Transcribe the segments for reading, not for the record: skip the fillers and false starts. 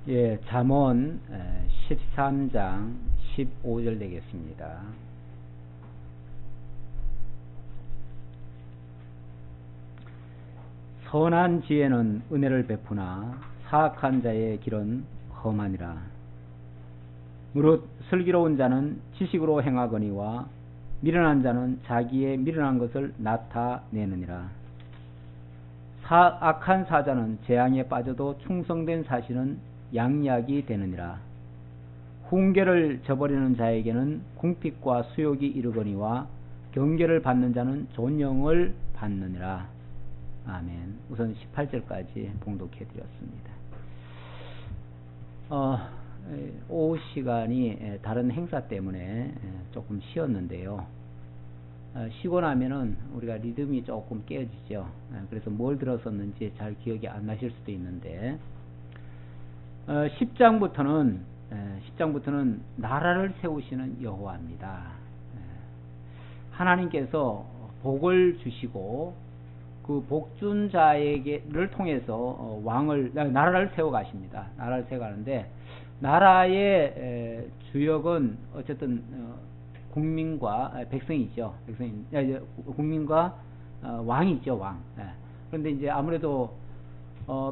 예, 잠언 13장 15절 되겠습니다. 선한 지혜는 은혜를 베푸나 사악한 자의 길은 험하니라. 무릇 슬기로운 자는 지식으로 행하거니와 미련한 자는 자기의 미련한 것을 나타내느니라. 악한 사자는 재앙에 빠져도 충성된 사실은 양약이 되느니라. 훈계를 저버리는 자에게는 궁핍과 수욕이 이르거니와 경계를 받는 자는 존영을 받느니라. 아멘. 우선 18절까지 봉독해 드렸습니다. 오후 시간이 다른 행사 때문에 조금 쉬었는데요. 쉬고 나면은 우리가 리듬이 조금 깨어지죠. 그래서 뭘 들었었는지 잘 기억이 안 나실 수도 있는데 10장부터는 나라를 세우시는 여호와입니다. 하나님께서 복을 주시고 그 복준 자에게를 통해서 나라를 세워 가십니다. 나라를 세워 가는데 나라의 주역은 어쨌든 국민과 백성이죠. 국민과 왕이죠, 왕. 그런데 이제 아무래도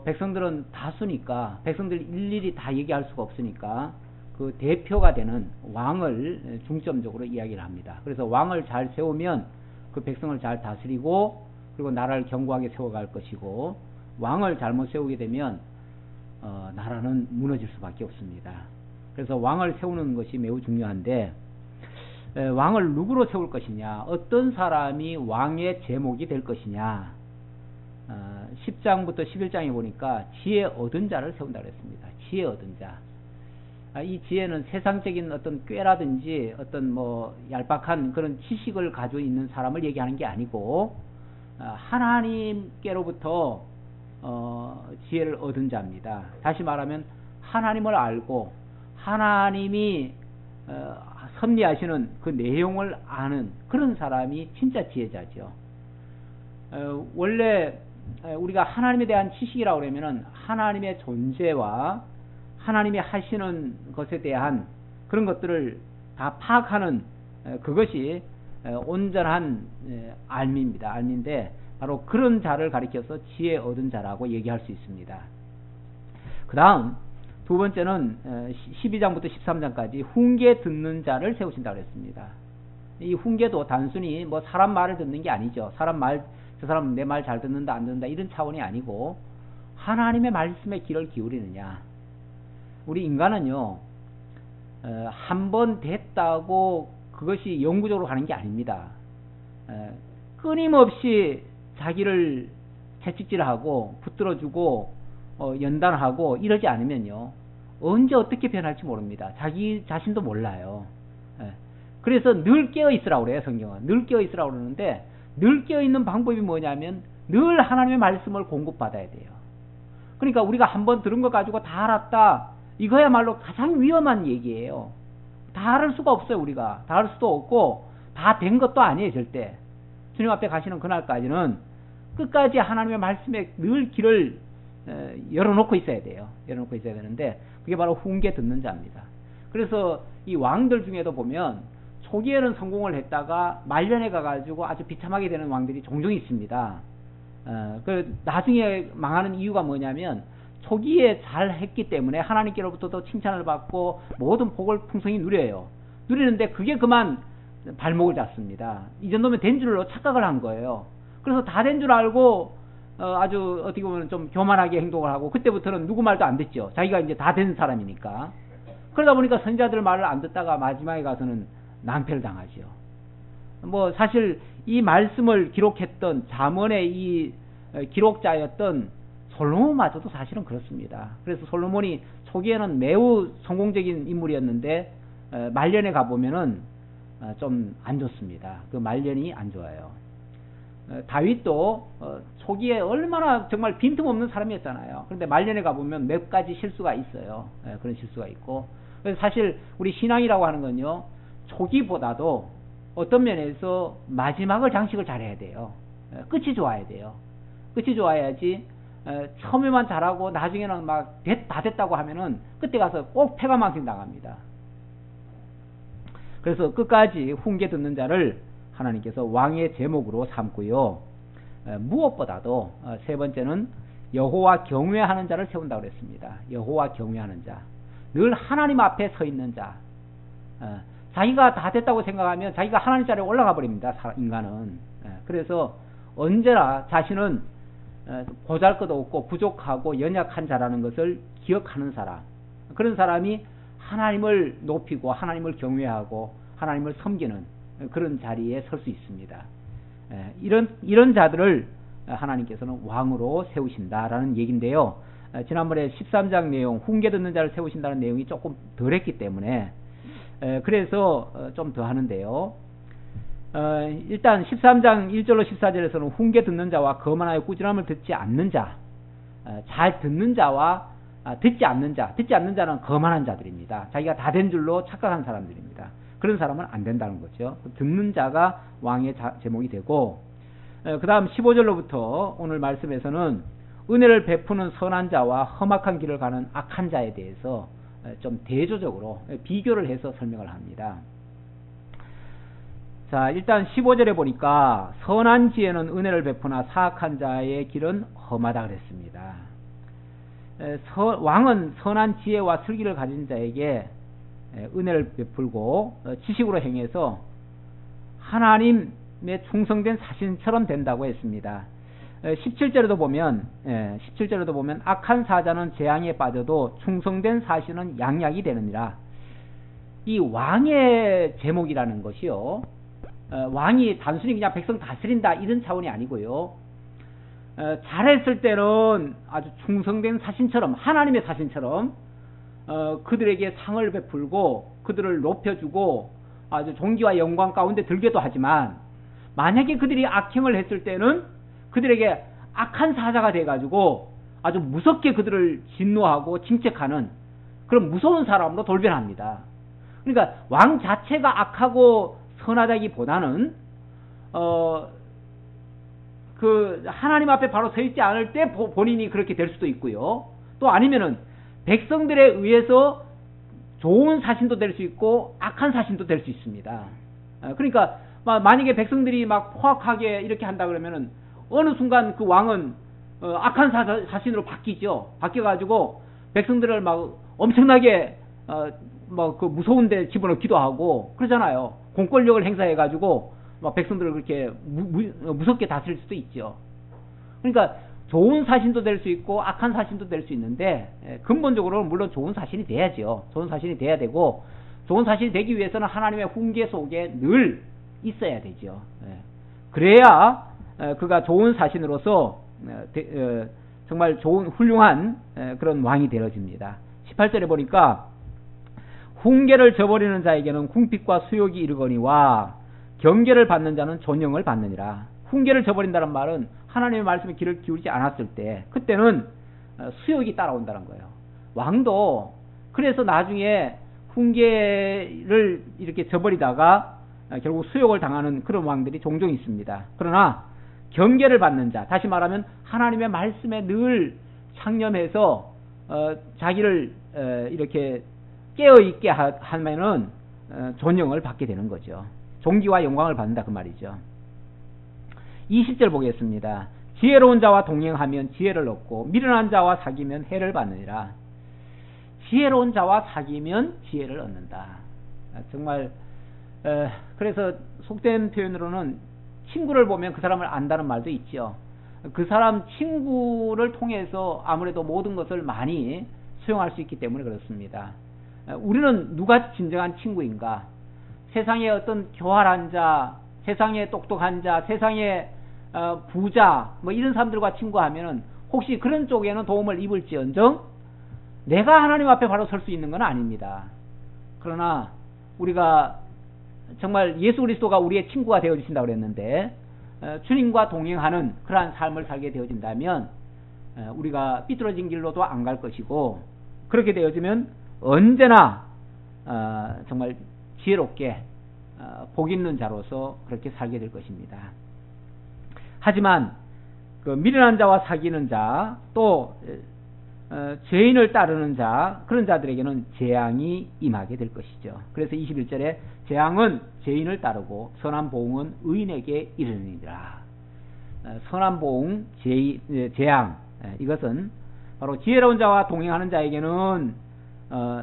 백성들은 다수니까 백성들 일일이 다 얘기할 수가 없으니까 그 대표가 되는 왕을 중점적으로 이야기를 합니다. 그래서 왕을 잘 세우면 그 백성을 잘 다스리고 그리고 나라를 견고하게 세워갈 것이고, 왕을 잘못 세우게 되면 나라는 무너질 수밖에 없습니다. 그래서 왕을 세우는 것이 매우 중요한데, 왕을 누구로 세울 것이냐, 어떤 사람이 왕의 제목이 될 것이냐, 10장부터 11장에 보니까 지혜 얻은 자를 세운다고 했습니다. 지혜 얻은 자. 이 지혜는 세상적인 어떤 꾀라든지 어떤 얄팍한 그런 지식을 가지고 있는 사람을 얘기하는 게 아니고 하나님께로부터 지혜를 얻은 자입니다. 다시 말하면 하나님을 알고 하나님이 섭리하시는 그 내용을 아는 그런 사람이 진짜 지혜자죠. 원래 우리가 하나님에 대한 지식이라고 그러면은 하나님의 존재와 하나님이 하시는 것에 대한 그런 것들을 다 파악하는 그것이 온전한 알미입니다. 알미인데 바로 그런 자를 가리켜서 지혜 얻은 자라고 얘기할 수 있습니다. 그 다음 두 번째는 12장부터 13장까지 훈계 듣는 자를 세우신다고 했습니다. 이 훈계도 단순히 사람 말을 듣는 게 아니죠. 저 사람 내 말 잘 듣는다 안 듣는다 이런 차원이 아니고 하나님의 말씀에 귀를 기울이느냐. 우리 인간은요, 한 번 됐다고 그것이 영구적으로 가는 게 아닙니다. 끊임없이 자기를 채찍질하고 붙들어주고 연단하고 이러지 않으면요, 언제 어떻게 변할지 모릅니다. 자기 자신도 몰라요. 그래서 늘 깨어있으라고 그래요. 성경은 늘 깨어있으라고 그러는데, 늘 깨어있는 방법이 뭐냐면 늘 하나님의 말씀을 공급받아야 돼요. 그러니까 우리가 한번 들은 거 가지고 다 알았다, 이거야말로 가장 위험한 얘기예요. 다 알을 수가 없어요. 우리가 다 알 수도 없고 다 된 것도 아니에요. 절대. 주님 앞에 가시는 그날까지는 끝까지 하나님의 말씀에 늘 길을 열어놓고 있어야 돼요. 열어놓고 있어야 되는데 그게 바로 훈계 듣는 자입니다. 그래서 이 왕들 중에도 보면 초기에는 성공을 했다가 말년에 가가지고 아주 비참하게 되는 왕들이 종종 있습니다. 나중에 망하는 이유가 뭐냐면 초기에 잘 했기 때문에 하나님께로부터도 칭찬을 받고 모든 복을 풍성히 누려요. 누리는데 그게 그만 발목을 잡습니다. 이 정도면 된 줄로 착각을 한 거예요. 그래서 다 된 줄 알고 아주 어떻게 보면 좀 교만하게 행동을 하고, 그때부터는 누구 말도 안 듣죠. 자기가 이제 다 된 사람이니까. 그러다 보니까 선지자들 말을 안 듣다가 마지막에 가서는 낭패를 당하죠. 사실 이 말씀을 기록했던 잠언의 이 기록자였던 솔로몬마저도 사실은 그렇습니다. 그래서 솔로몬이 초기에는 매우 성공적인 인물이었는데 말년에 가보면은 좀 안 좋습니다. 그 말년이 안 좋아요. 다윗도 초기에 얼마나 정말 빈틈없는 사람이었잖아요. 그런데 말년에 가보면 몇 가지 실수가 있어요. 그런 실수가 있고, 그래서 사실 우리 신앙이라고 하는 건요, 초기보다도 어떤 면에서 마지막을 장식을 잘해야 돼요. 끝이 좋아야 돼요. 끝이 좋아야지 처음에만 잘하고 나중에는 막 다 됐다고 하면은 그때 가서 꼭 패가망신 당합니다. 그래서 끝까지 훈계 듣는 자를 하나님께서 왕의 제목으로 삼고요. 무엇보다도 세 번째는 여호와 경외하는 자를 세운다고 그랬습니다. 여호와 경외하는 자, 늘 하나님 앞에 서 있는 자. 자기가 다 됐다고 생각하면 자기가 하나님 자리에 올라가 버립니다. 인간은. 그래서 언제나 자신은 보잘것없고 부족하고 연약한 자라는 것을 기억하는 사람, 그런 사람이 하나님을 높이고 하나님을 경외하고 하나님을 섬기는 그런 자리에 설 수 있습니다. 이런 자들을 하나님께서는 왕으로 세우신다라는 얘기인데요. 지난번에 13장 내용, 훈계 듣는 자를 세우신다는 내용이 조금 덜했기 때문에 그래서 좀 더 하는데요. 일단 13장 1절로 14절에서는 훈계 듣는 자와 거만하여 꾸지람을 듣지 않는 자, 잘 듣는 자와 듣지 않는 자, 듣지 않는 자는 거만한 자들입니다. 자기가 다 된 줄로 착각한 사람들입니다. 그런 사람은 안 된다는 거죠. 듣는 자가 왕의 제목이 되고, 그 다음 15절로부터 오늘 말씀에서는 은혜를 베푸는 선한 자와 험악한 길을 가는 악한 자에 대해서 좀 대조적으로 비교를 해서 설명을 합니다. 자, 일단 15절에 보니까 선한 지혜는 은혜를 베푸나 사악한 자의 길은 험하다 그랬습니다. 왕은 선한 지혜와 슬기를 가진 자에게 은혜를 베풀고 지식으로 행해서 하나님의 충성된 사신처럼 된다고 했습니다. 17절에도 보면 악한 사자는 재앙에 빠져도 충성된 사신은 양약이 되느니라. 이 왕의 제목이라는 것이요, 왕이 단순히 그냥 백성 다스린다 이런 차원이 아니고요, 잘했을 때는 아주 충성된 사신처럼, 하나님의 사신처럼 그들에게 상을 베풀고 그들을 높여주고 아주 존귀와 영광 가운데 들게도 하지만, 만약에 그들이 악행을 했을 때는 그들에게 악한 사자가 돼가지고 아주 무섭게 그들을 진노하고 징책하는 그런 무서운 사람으로 돌변합니다. 그러니까 왕 자체가 악하고 선하다기보다는 그 하나님 앞에 바로 서 있지 않을 때 본인이 그렇게 될 수도 있고요. 또 아니면은 백성들에 의해서 좋은 사신도 될 수 있고 악한 사신도 될 수 있습니다. 그러니까 만약에 백성들이 막 포악하게 이렇게 한다 그러면은 어느 순간 그 왕은 악한 사신으로 바뀌죠. 바뀌어가지고 백성들을 막 엄청나게 그 무서운 데 집어넣기도 하고 그러잖아요. 공권력을 행사해가지고 막 백성들을 그렇게 무섭게 다스릴 수도 있죠. 그러니까 좋은 사신도 될 수 있고 악한 사신도 될 수 있는데, 근본적으로는 물론 좋은 사신이 돼야죠. 좋은 사신이 돼야 되고, 좋은 사신이 되기 위해서는 하나님의 훈계 속에 늘 있어야 되죠. 그래야 그가 좋은 사신으로서 정말 좋은 훌륭한 그런 왕이 되어집니다. 18절에 보니까 훈계를 저버리는 자에게는 궁핍과 수욕이 이르거니와 경계를 받는 자는 존영을 받느니라. 훈계를 저버린다는 말은 하나님의 말씀에 귀를 기울이지 않았을 때, 그때는 수욕이 따라온다는 거예요. 왕도 그래서 나중에 훈계를 이렇게 저버리다가 결국 수욕을 당하는 그런 왕들이 종종 있습니다. 그러나 경계를 받는 자, 다시 말하면 하나님의 말씀에 늘 창념해서 자기를 이렇게 깨어있게 하면은 존영을 받게 되는 거죠. 존귀와 영광을 받는다 그 말이죠. 20절 보겠습니다. 지혜로운 자와 동행하면 지혜를 얻고 미련한 자와 사귀면 해를 받느니라. 지혜로운 자와 사귀면 지혜를 얻는다. 정말 그래서 속된 표현으로는 친구를 보면 그 사람을 안다는 말도 있죠. 그 사람 친구를 통해서 아무래도 모든 것을 많이 수용할 수 있기 때문에 그렇습니다. 우리는 누가 진정한 친구인가? 세상에 어떤 교활한 자, 세상에 똑똑한 자, 세상에 부자 뭐 이런 사람들과 친구하면은 혹시 그런 쪽에는 도움을 입을지언정 내가 하나님 앞에 바로 설 수 있는 건 아닙니다. 그러나 우리가 정말 예수 그리스도가 우리의 친구가 되어주신다고 그랬는데 주님과 동행하는 그러한 삶을 살게 되어진다면 우리가 삐뚤어진 길로도 안 갈 것이고, 그렇게 되어지면 언제나 정말 지혜롭게 복 있는 자로서 그렇게 살게 될 것입니다. 하지만 그 미련한 자와 사귀는 자, 또 죄인을 따르는 자, 그런 자들에게는 재앙이 임하게 될 것이죠. 그래서 21절에 재앙은 죄인을 따르고 선한 보응은 의인에게 이르느니라. 선한 보응, 재앙, 이것은 바로 지혜로운 자와 동행하는 자에게는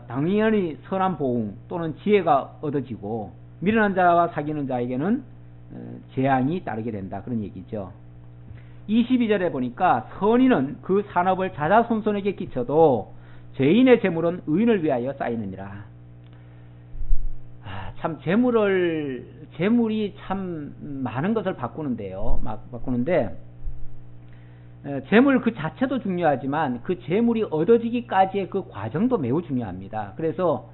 당연히 선한 보응 또는 지혜가 얻어지고, 미련한 자와 사귀는 자에게는 재앙이 따르게 된다, 그런 얘기죠. 22절에 보니까 선인은 그 산업을 자자손손에게 끼쳐도 죄인의 재물은 의인을 위하여 쌓이느니라. 참 재물이 참 많은 것을 바꾸는데요. 바꾸는데 재물 그 자체도 중요하지만 그 재물이 얻어지기까지의 그 과정도 매우 중요합니다. 그래서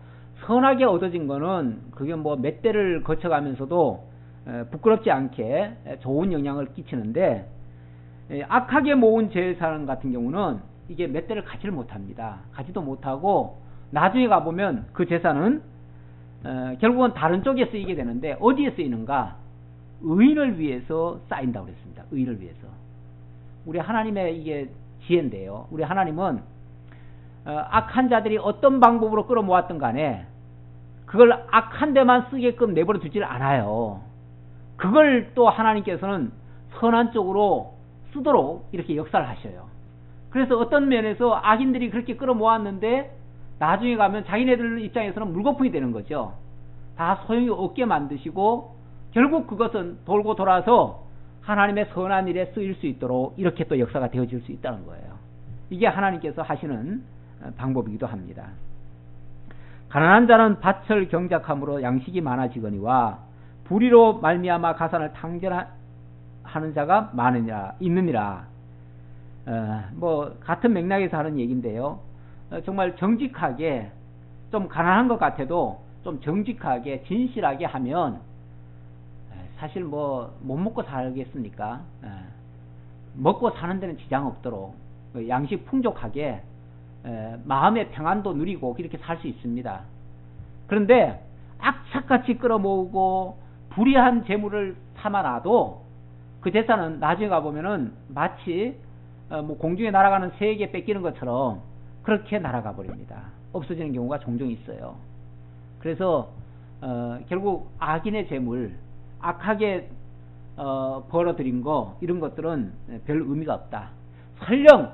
선하게 얻어진 거는 그게 뭐 몇 대를 거쳐가면서도 부끄럽지 않게 좋은 영향을 끼치는데, 악하게 모은 재산 같은 경우는 이게 몇 대를 가지를 못합니다. 가지도 못하고 나중에 가보면 그 재산은 결국은 다른 쪽에 쓰이게 되는데, 어디에 쓰이는가? 의인을 위해서 쌓인다고 그랬습니다. 의인을 위해서. 우리 하나님의 이게 지혜인데요. 우리 하나님은 악한 자들이 어떤 방법으로 끌어모았든 간에 그걸 악한 데만 쓰게끔 내버려 두질 않아요. 그걸 또 하나님께서는 선한 쪽으로 쓰도록 이렇게 역사를 하셔요. 그래서 어떤 면에서 악인들이 그렇게 끌어모았는데 나중에 가면 자기네들 입장에서는 물거품이 되는 거죠. 다 소용이 없게 만드시고 결국 그것은 돌고 돌아서 하나님의 선한 일에 쓰일 수 있도록 이렇게 또 역사가 되어질 수 있다는 거예요. 이게 하나님께서 하시는 방법이기도 합니다. 가난한 자는 밭을 경작함으로 양식이 많아지거니와 불의로 말미암아 가산을 탕전하는 자가 있느니라. 뭐 같은 맥락에서 하는 얘기인데요. 정말 정직하게, 좀 가난한 것 같아도 좀 정직하게 진실하게 하면 사실 뭐 못 먹고 살겠습니까? 먹고 사는 데는 지장 없도록 양식 풍족하게 마음의 평안도 누리고 이렇게 살 수 있습니다. 그런데 악착같이 끌어모으고 불의한 재물을 삼아놔도 그 재산은 나중에 가보면은 마치 뭐 공중에 날아가는 새에게 뺏기는 것처럼 그렇게 날아가 버립니다. 없어지는 경우가 종종 있어요. 그래서 결국 악인의 재물, 악하게 벌어들인 거, 이런 것들은 별 의미가 없다. 설령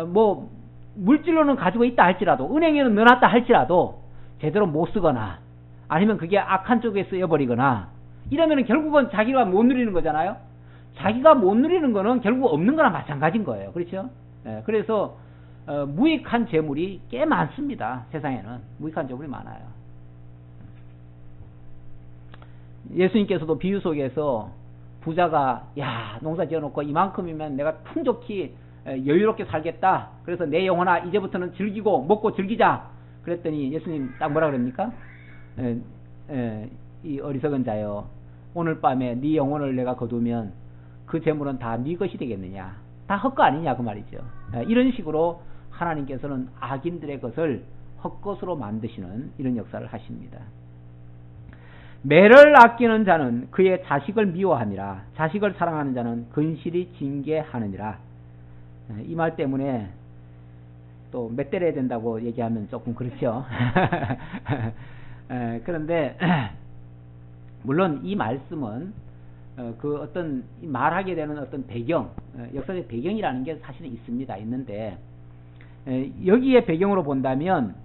뭐 물질로는 가지고 있다 할지라도, 은행에는 넣어놨다 할지라도 제대로 못 쓰거나 아니면 그게 악한 쪽에 쓰여버리거나 이러면 결국은 자기가 못 누리는 거잖아요. 자기가 못 누리는 거는 결국 없는 거나 마찬가지인 거예요. 그렇죠? 그래서 무익한 재물이 꽤 많습니다. 세상에는 무익한 재물이 많아요. 예수님께서도 비유 속에서 부자가 농사 지어놓고 이만큼이면 내가 풍족히 여유롭게 살겠다. 그래서 내 영혼아 이제부터는 즐기고 먹고 즐기자. 그랬더니 예수님 딱 뭐라 그럽니까? 이 어리석은 자여, 오늘 밤에 네 영혼을 내가 거두면 그 재물은 다 네 것이 되겠느냐. 다 헛거 아니냐 그 말이죠. 이런 식으로 하나님께서는 악인들의 것을 헛것으로 만드시는 이런 역사를 하십니다. 매를 아끼는 자는 그의 자식을 미워함이라. 자식을 사랑하는 자는 근실이 징계하느니라. 이 말 때문에 또 몇 때려야 된다고 얘기하면 조금 그렇죠. 그런데 물론 이 말씀은 그 어떤 말하게 되는 어떤 배경, 역사적 배경이라는 게 사실은 있는데 여기에 배경으로 본다면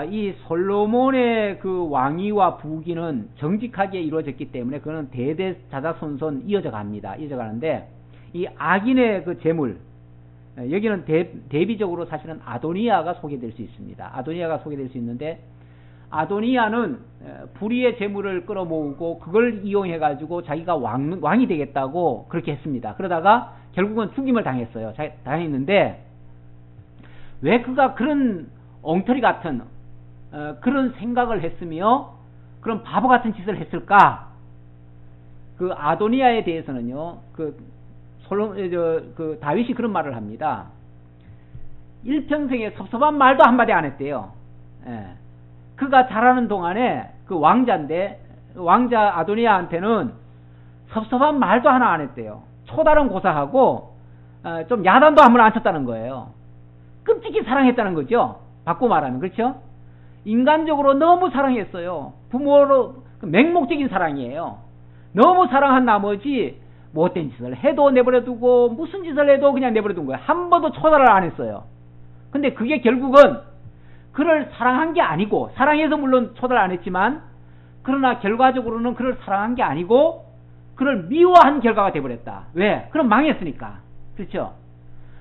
이 솔로몬의 그 왕위와 부귀는 정직하게 이루어졌기 때문에 그거는 대대자자손손 이어져 가는데 이 악인의 그 재물, 여기는 대비적으로 사실은 아도니아가 소개될 수 있습니다. 아도니아가 소개될 수 있는데, 아도니아는 불의의 재물을 끌어모으고 그걸 이용해 가지고 자기가 왕이 되겠다고 그렇게 했습니다. 그러다가 결국은 죽임을 당했는데 왜 그가 그런 엉터리 같은 그런 생각을 했으며 그런 바보 같은 짓을 했을까? 그 아도니아에 대해서는요, 그 다윗이 그런 말을 합니다. 일평생에 섭섭한 말도 한마디 안 했대요. 그가 자라는 동안에 그 왕자 아도니아한테는 섭섭한 말도 하나 안 했대요. 초다른 고사하고 좀 야단도 한번 안 쳤다는 거예요. 끔찍히 사랑했다는 거죠. 바꿔 말하면. 그렇죠? 인간적으로 너무 사랑했어요. 부모로 맹목적인 사랑이에요. 너무 사랑한 나머지 못된 짓을 해도 내버려두고 무슨 짓을 해도 그냥 내버려둔 거예요. 한 번도 초달을 안 했어요. 근데 그게 결국은 그를 사랑한 게 아니고, 사랑해서 물론 초달 안 했지만, 그러나 결과적으로는 그를 사랑한 게 아니고 그를 미워한 결과가 돼버렸다. 왜? 그럼 망했으니까. 그렇죠?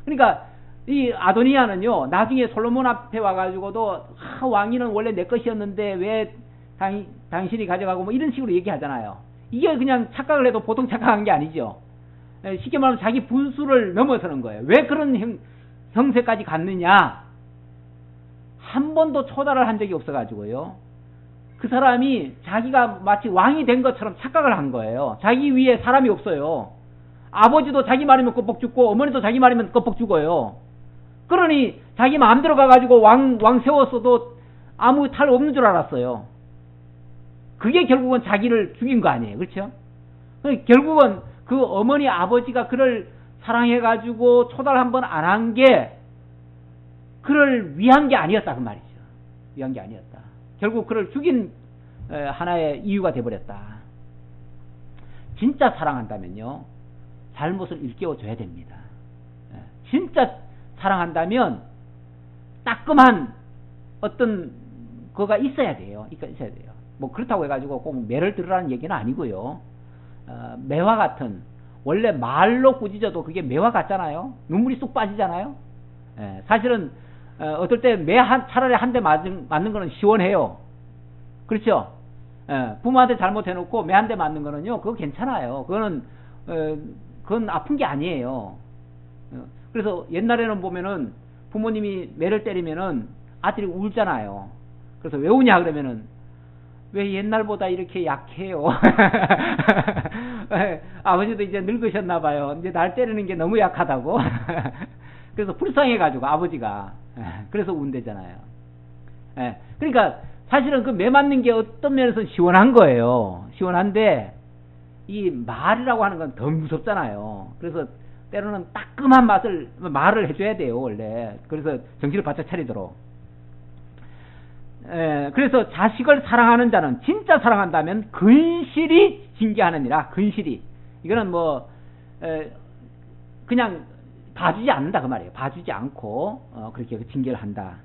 그러니까 이 아도니아는요, 나중에 솔로몬 앞에 와가지고도 왕위는 원래 내 것이었는데 왜 당신이 가져가고 뭐 이런 식으로 얘기하잖아요. 이게 그냥 착각을 해도 보통 착각한 게 아니죠. 쉽게 말하면 자기 분수를 넘어서는 거예요. 왜 그런 형세까지 갔느냐? 한 번도 초달을 한 적이 없어가지고요. 그 사람이 자기가 마치 왕이 된 것처럼 착각을 한 거예요. 자기 위에 사람이 없어요. 아버지도 자기 말이면 껍벅 죽고 어머니도 자기 말이면 껍벅 죽어요. 그러니 자기 마음대로 가가지고 왕 세웠어도 아무 탈 없는 줄 알았어요. 그게 결국은 자기를 죽인 거 아니에요. 그렇죠? 결국은 그 어머니 아버지가 그를 사랑해가지고 초달 한 번 안 한 게 그를 위한 게 아니었다 그 말이죠. 위한 게 아니었다. 결국 그를 죽인 하나의 이유가 돼버렸다. 진짜 사랑한다면요, 잘못을 일깨워줘야 됩니다. 진짜 사랑한다면 따끔한 어떤 거가 있어야 돼요. 있어야 돼요. 뭐 그렇다고 해가지고 꼭 매를 들으라는 얘기는 아니고요. 매화 같은, 원래 말로 꾸짖어도 그게 매화 같잖아요. 눈물이 쑥 빠지잖아요. 사실은 어떨 때 차라리 한 대 맞는 거는 시원해요. 그렇죠? 부모한테 잘못해놓고 매 한 대 맞는 거는요, 그거 괜찮아요. 그건 아픈 게 아니에요. 그래서 옛날에는 보면은 부모님이 매를 때리면은 아들이 울잖아요. 그래서 왜 우냐 그러면은, 왜 옛날보다 이렇게 약해요? 아버지도 이제 늙으셨나 봐요. 이제 날 때리는 게 너무 약하다고. 그래서 불쌍해가지고 아버지가, 그래서 운대잖아요. 그러니까 사실은 그 매 맞는 게 어떤 면에서는 시원한 거예요. 시원한데 이 말이라고 하는 건 더 무섭잖아요. 그래서 때로는 따끔한 말을 해줘야 돼요, 원래. 그래서 정신을 바짝 차리도록. 그래서 자식을 사랑하는 자는, 진짜 사랑한다면 근실이 징계하느니라. 근실이, 이거는 뭐 그냥 봐주지 않는다 그 말이에요. 봐주지 않고 그렇게 징계를 한다.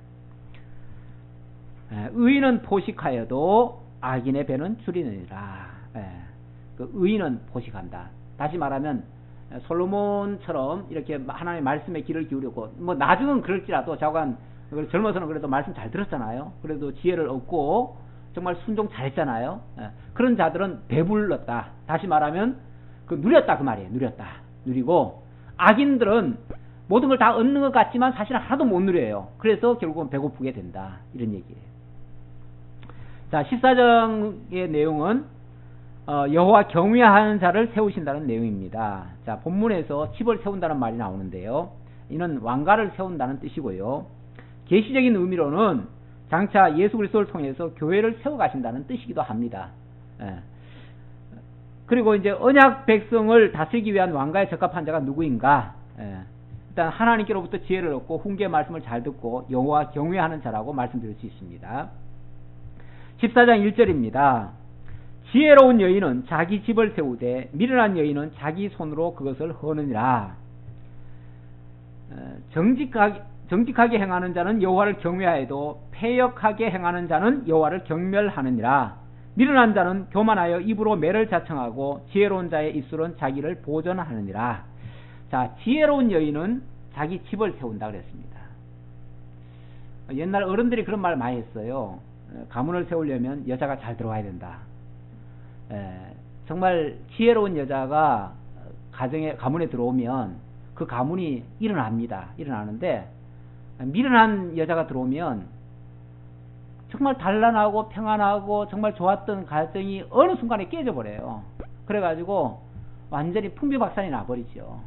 의인은 포식하여도 악인의 배는 줄이느니라. 그 의인은 포식한다. 다시 말하면 솔로몬처럼 이렇게 하나님의 말씀에 귀를 기울이고, 뭐 나중은 그럴지라도 자관 젊어서는 그래도 말씀 잘 들었잖아요. 그래도 지혜를 얻고 정말 순종 잘했잖아요. 그런 자들은 배불렀다. 다시 말하면 누렸다 그 말이에요. 누리고, 악인들은 모든 걸 다 얻는 것 같지만 사실은 하나도 못 누려요. 그래서 결국은 배고프게 된다, 이런 얘기예요. 자, 14장의 내용은 여호와 경외하는 자를 세우신다는 내용입니다. 자, 본문에서 집을 세운다는 말이 나오는데요, 이는 왕가를 세운다는 뜻이고요, 계시적인 의미로는 장차 예수 그리스도를 통해서 교회를 세워가신다는 뜻이기도 합니다. 그리고 이제 언약 백성을 다스리기 위한 왕가에 적합한 자가 누구인가? 일단 하나님께로부터 지혜를 얻고 훈계의 말씀을 잘 듣고 여호와 경외하는 자라고 말씀드릴 수 있습니다. 14장 1절입니다. 지혜로운 여인은 자기 집을 세우되 미련한 여인은 자기 손으로 그것을 허느니라. 정직하게 행하는 자는 여호와를 경외하여도 패역하게 행하는 자는 여호와를 경멸하느니라. 미련한 자는 교만하여 입으로 매를 자청하고 지혜로운 자의 입술은 자기를 보전하느니라. 자, 지혜로운 여인은 자기 집을 세운다 그랬습니다. 옛날 어른들이 그런 말 많이 했어요. 가문을 세우려면 여자가 잘 들어와야 된다. 정말 지혜로운 여자가 가문에 들어오면 그 가문이 일어나는데, 미련한 여자가 들어오면 정말 단란하고 평안하고 정말 좋았던 가정이 어느 순간에 깨져버려요. 그래가지고 완전히 풍비박산이 나버리죠.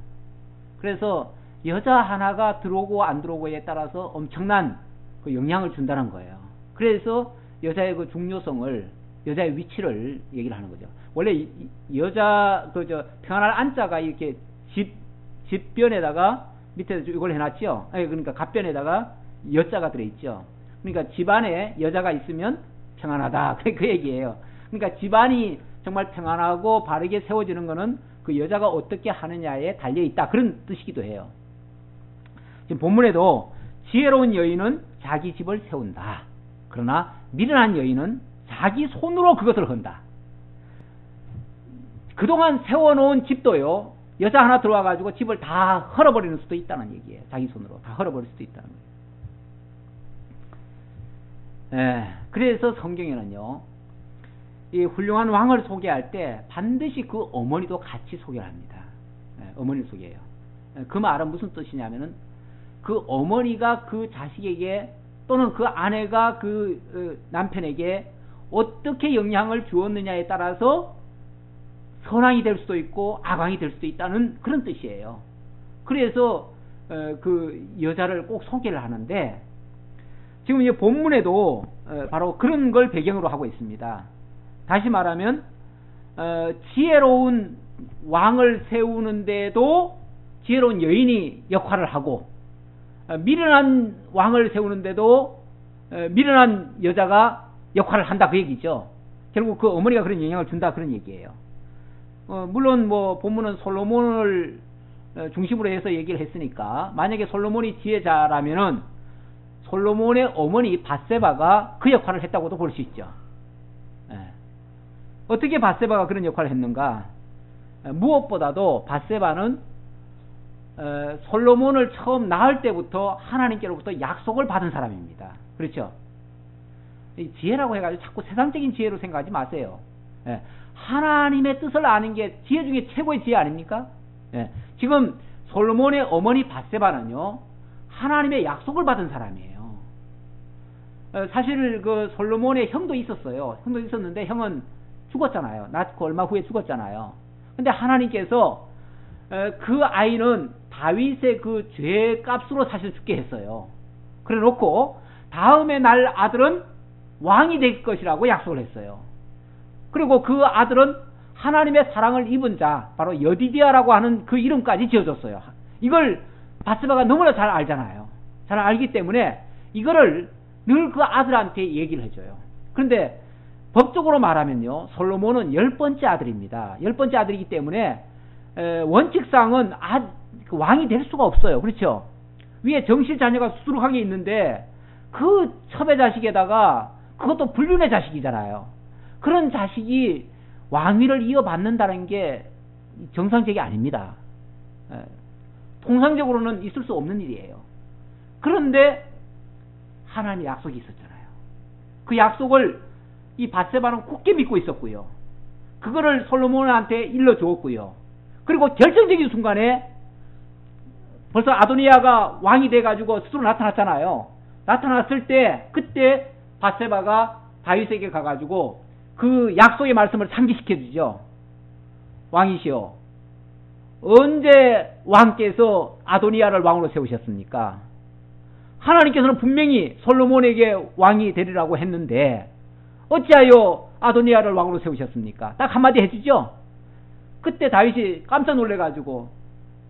그래서 여자 하나가 들어오고 안 들어오고에 따라서 엄청난 그 영향을 준다는 거예요. 그래서 여자의 그 중요성을, 여자의 위치를 얘기를 하는 거죠. 원래 여자 평안할 안자가 이렇게 집변에다가 밑에 이걸 해놨죠. 그러니까 갑변에다가 여자가 들어있죠. 그러니까 집안에 여자가 있으면 평안하다. 그 얘기예요. 그러니까 집안이 정말 평안하고 바르게 세워지는 것은 그 여자가 어떻게 하느냐에 달려있다. 그런 뜻이기도 해요. 지금 본문에도 지혜로운 여인은 자기 집을 세운다. 그러나 미련한 여인은 자기 손으로 그것을 한다. 그동안 세워놓은 집도요, 여자 하나 들어와가지고 집을 다 헐어버리는 수도 있다는 얘기예요. 자기 손으로 다 헐어버릴 수도 있다는 거예요. 그래서 성경에는요, 이 훌륭한 왕을 소개할 때 반드시 그 어머니도 같이 소개를 합니다. 어머니를 소개해요. 그 말은 무슨 뜻이냐면은 그 어머니가 그 자식에게 또는 그 아내가 그 남편에게 어떻게 영향을 주었느냐에 따라서 선왕이 될 수도 있고 악왕이 될 수도 있다는 그런 뜻이에요. 그래서 그 여자를 꼭 소개를 하는데 지금 이 본문에도 바로 그런 걸 배경으로 하고 있습니다. 다시 말하면 지혜로운 왕을 세우는데도 지혜로운 여인이 역할을 하고 미련한 왕을 세우는데도 미련한 여자가 역할을 한다 그 얘기죠. 결국 그 어머니가 그런 영향을 준다 그런 얘기예요. 물론 뭐 본문은 솔로몬을 중심으로 해서 얘기를 했으니까 만약에 솔로몬이 지혜자라면은 솔로몬의 어머니 밧세바가 그 역할을 했다고도 볼 수 있죠. 어떻게 밧세바가 그런 역할을 했는가? 무엇보다도 밧세바는 솔로몬을 처음 낳을 때부터 하나님께로부터 약속을 받은 사람입니다. 그렇죠? 지혜라고 해가지고 자꾸 세상적인 지혜로 생각하지 마세요. 하나님의 뜻을 아는 게 지혜 중에 최고의 지혜 아닙니까? 지금 솔로몬의 어머니 밧세바는요, 하나님의 약속을 받은 사람이에요. 사실 그 솔로몬의 형도 있었어요. 형도 있었는데 형은 죽었잖아요. 낳고 얼마 후에 죽었잖아요. 근데 하나님께서 그 아이는 다윗의 그 죄 값으로 사실 죽게 했어요. 그래 놓고 다음에 날 아들은 왕이 될 것이라고 약속을 했어요. 그리고 그 아들은 하나님의 사랑을 입은 자, 바로 여디디아라고 하는 그 이름까지 지어줬어요. 이걸 밧세바가 너무나 잘 알잖아요. 잘 알기 때문에 이거를 늘 그 아들한테 얘기를 해줘요. 그런데 법적으로 말하면요, 솔로몬은 10번째 아들입니다. 10번째 아들이기 때문에 원칙상은 왕이 될 수가 없어요. 그렇죠? 위에 정실 자녀가 수두룩하게 있는데 그 첩의 자식에다가 그것도 불륜의 자식이잖아요. 그런 자식이 왕위를 이어받는다는 게 정상적이 아닙니다. 통상적으로는 있을 수 없는 일이에요. 그런데 하나님의 약속이 있었잖아요. 그 약속을 이 밧세바는 굳게 믿고 있었고요. 그거를 솔로몬한테 일러주었고요. 그리고 결정적인 순간에 벌써 아도니아가 왕이 돼가지고 스스로 나타났잖아요. 나타났을 때 그때 밧세바가 다윗에게 가가지고 그 약속의 말씀을 상기시켜주죠. 왕이시여, 언제 왕께서 아도니아를 왕으로 세우셨습니까? 하나님께서는 분명히 솔로몬에게 왕이 되리라고 했는데 어찌하여 아도니아를 왕으로 세우셨습니까? 딱 한마디 해주죠. 그때 다윗이 깜짝 놀래가지고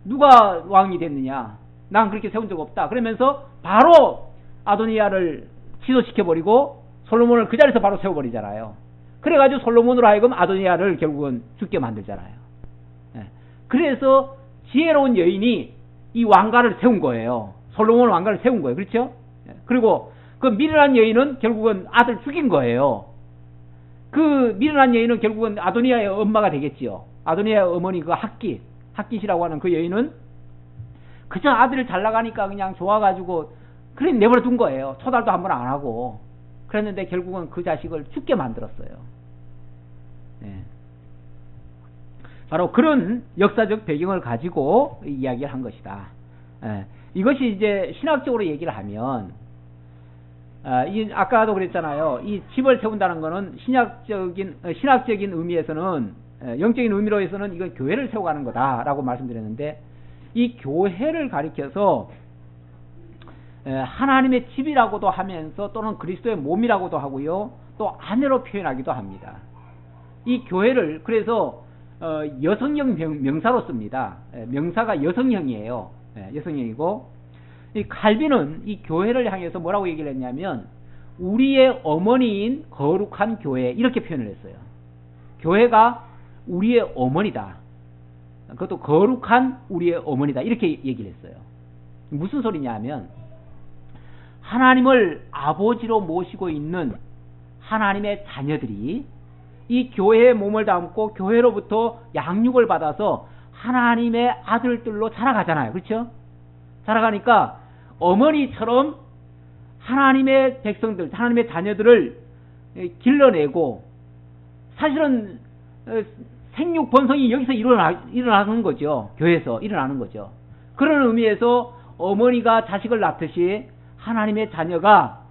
누가 왕이 됐느냐? 난 그렇게 세운 적 없다. 그러면서 바로 아도니아를 취소시켜버리고 솔로몬을 그 자리에서 바로 세워버리잖아요. 그래가지고 솔로몬으로 하여금 아도니아를 결국은 죽게 만들잖아요. 그래서 지혜로운 여인이 이 왕가를 세운 거예요. 솔로몬 왕가를 세운 거예요. 그렇죠? 그리고 그 미련한 여인은 결국은 아들 죽인 거예요. 그 미련한 여인은 결국은 아도니아의 엄마가 되겠지요. 아도니아의 어머니 그 핫깃이라고 하는 그 여인은 그저 아들을 잘 나가니까 그냥 좋아가지고 그래 내버려 둔 거예요. 초달도 한번 안 하고. 그랬는데 결국은 그 자식을 죽게 만들었어요. 바로 그런 역사적 배경을 가지고 이야기를 한 것이다. 이것이 이제 신학적으로 얘기를 하면, 아까도 그랬잖아요. 이 집을 세운다는 것은 신학적인 의미에서는, 영적인 의미로 해서는 이건 교회를 세워가는 거다라고 말씀드렸는데, 이 교회를 가리켜서 하나님의 집이라고도 하면서 또는 그리스도의 몸이라고도 하고요, 또 아내로 표현하기도 합니다. 이 교회를 그래서 여성형 명사로 씁니다. 명사가 여성형이에요. 여성형이고, 이 칼빈은 이 교회를 향해서 뭐라고 얘기를 했냐면 우리의 어머니인 거룩한 교회, 이렇게 표현을 했어요. 교회가 우리의 어머니다. 그것도 거룩한 우리의 어머니다, 이렇게 얘기를 했어요. 무슨 소리냐 하면 하나님을 아버지로 모시고 있는 하나님의 자녀들이 이 교회에 몸을 담고 교회로부터 양육을 받아서 하나님의 아들들로 자라가잖아요. 그렇죠? 자라가니까 어머니처럼 하나님의 백성들, 하나님의 자녀들을 길러내고, 사실은 생육 번성이 여기서 일어나는 거죠. 교회에서 일어나는 거죠. 그런 의미에서 어머니가 자식을 낳듯이 하나님의 자녀가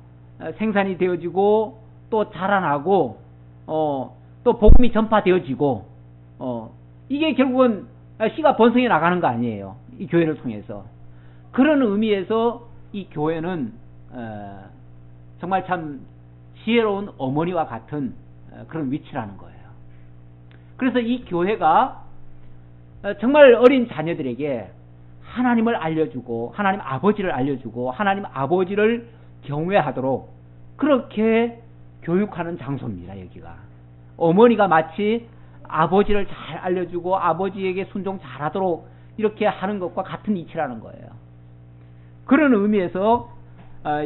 생산이 되어지고 또 자라나고 또 복음이 전파되어지고 이게 결국은 씨가 번성해 나가는 거 아니에요. 이 교회를 통해서. 그런 의미에서 이 교회는 정말 참 지혜로운 어머니와 같은 그런 위치라는 거예요. 그래서 이 교회가 정말 어린 자녀들에게 하나님을 알려주고 하나님 아버지를 알려주고 하나님 아버지를 경외하도록 그렇게 교육하는 장소입니다. 여기가 어머니가 마치 아버지를 잘 알려주고 아버지에게 순종 잘하도록 이렇게 하는 것과 같은 이치라는 거예요. 그런 의미에서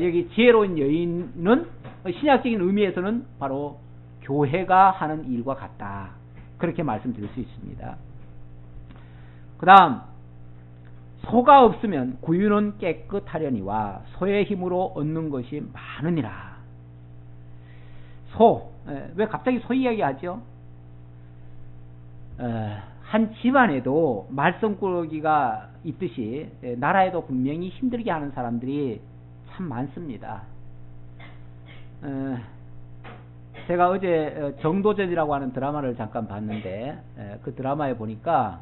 여기 지혜로운 여인은 신약적인 의미에서는 바로 교회가 하는 일과 같다, 그렇게 말씀드릴 수 있습니다. 그 다음, 소가 없으면 구유는 깨끗하려니와 소의 힘으로 얻는 것이 많으니라. 소, 왜 갑자기 소 이야기하죠? 한 집안에도 말썽꾸러기가 있듯이 나라에도 분명히 힘들게 하는 사람들이 참 많습니다. 제가 어제 정도전이라고 하는 드라마를 잠깐 봤는데 그 드라마에 보니까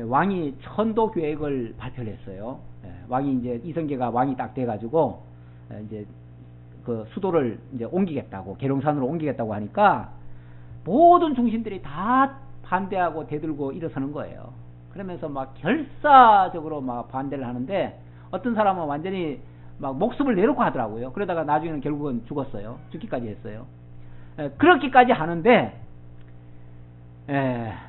왕이 천도 계획을 발표를 했어요. 왕이 이제 이성계가 왕이 딱 돼가지고 이제 그 수도를 이제 옮기겠다고, 계룡산으로 옮기겠다고 하니까 모든 중신들이 다 반대하고 대들고 일어서는 거예요. 그러면서 막 결사적으로 막 반대를 하는데 어떤 사람은 완전히 막 목숨을 내놓고 하더라고요. 그러다가 나중에는 결국은 죽었어요. 죽기까지 했어요. 그렇게까지 하는데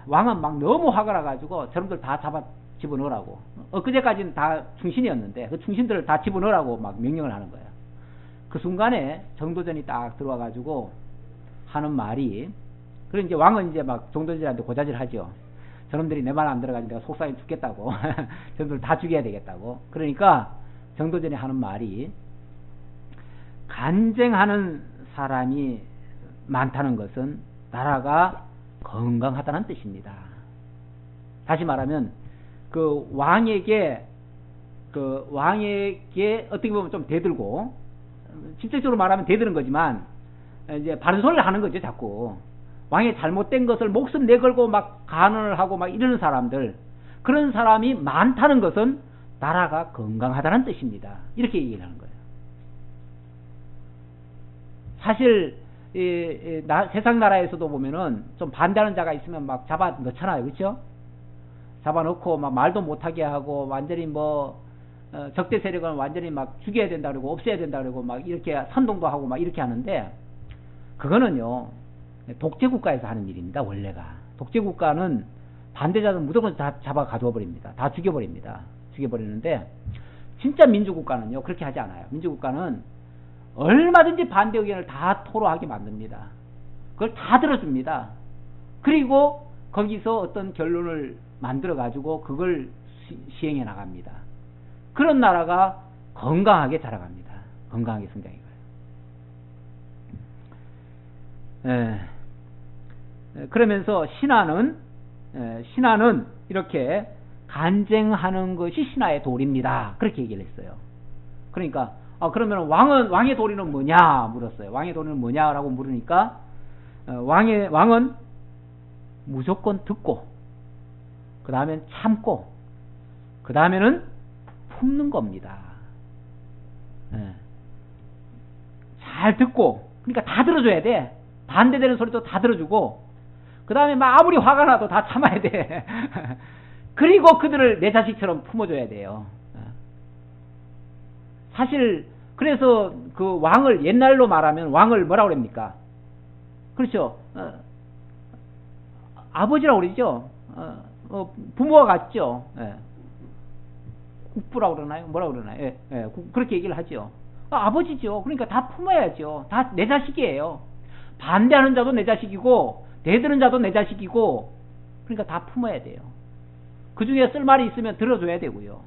왕은 막 너무 화가 나가지고 저놈들 다 잡아 집어넣으라고. 그제까지는 다 충신이었는데 그 충신들을 다 집어넣으라고 막 명령을 하는 거예요. 그 순간에 정도전이 딱 들어와가지고 하는 말이, 그리고 이제 왕은 이제 막 정도전한테 고자질 하죠. 저놈들이 내 말 안 들어가지고 내가 속상해 죽겠다고. 저놈들 다 죽여야 되겠다고. 그러니까 정도전이 하는 말이, 간쟁하는 사람이 많다는 것은 나라가 건강하다는 뜻입니다. 다시 말하면 그 왕에게 어떻게 보면 좀 대들고, 직접적으로 말하면 대드는 거지만 이제 바른 소리를 하는 거죠. 자꾸 왕의 잘못된 것을 목숨 내걸고 막 간언을 하고 막 이러는 사람들, 그런 사람이 많다는 것은 나라가 건강하다는 뜻입니다. 이렇게 얘기를 하는 거예요. 사실 세상 나라에서도 보면은 좀 반대하는 자가 있으면 막 잡아 넣잖아요. 그렇죠? 잡아 넣고 막 말도 못하게 하고 완전히 적대 세력은 완전히 막 죽여야 된다 그러고 없애야 된다 그러고 막 이렇게 선동도 하고 막 이렇게 하는데, 그거는요 독재국가에서 하는 일입니다. 원래가 독재국가는 반대자는 무조건 다 잡아 가두어 버립니다. 다 죽여버립니다. 죽여버리는데 진짜 민주국가는요 그렇게 하지 않아요. 민주국가는 얼마든지 반대 의견을 다 토로하게 만듭니다. 그걸 다 들어줍니다. 그리고 거기서 어떤 결론을 만들어 가지고 그걸 시행해 나갑니다. 그런 나라가 건강하게 자라갑니다. 건강하게 성장해 가요. 그러면서 신하는 이렇게 간쟁하는 것이 신하의 도리입니다. 그렇게 얘기를 했어요. 그러니까 그러면 왕의 도리는 뭐냐 물었어요. 왕의 도리는 뭐냐라고 물으니까 왕은 무조건 듣고, 그 다음엔 참고, 그 다음에는 품는 겁니다. 잘 듣고, 그러니까 다 들어줘야 돼. 반대되는 소리도 다 들어주고, 그 다음에 막 아무리 화가 나도 다 참아야 돼. 그리고 그들을 내 자식처럼 품어줘야 돼요. 사실 그래서 그 왕을 옛날로 말하면 왕을 뭐라고 그럽니까? 그렇죠. 아버지라고 그러죠. 부모와 같죠. 예. 국부라고 그러나요? 뭐라고 그러나요? 예, 예, 그렇게 얘기를 하죠. 아버지죠. 그러니까 다 품어야죠. 다 내 자식이에요. 반대하는 자도 내 자식이고 대드는 자도 내 자식이고, 그러니까 다 품어야 돼요. 그 중에 쓸 말이 있으면 들어줘야 되고요.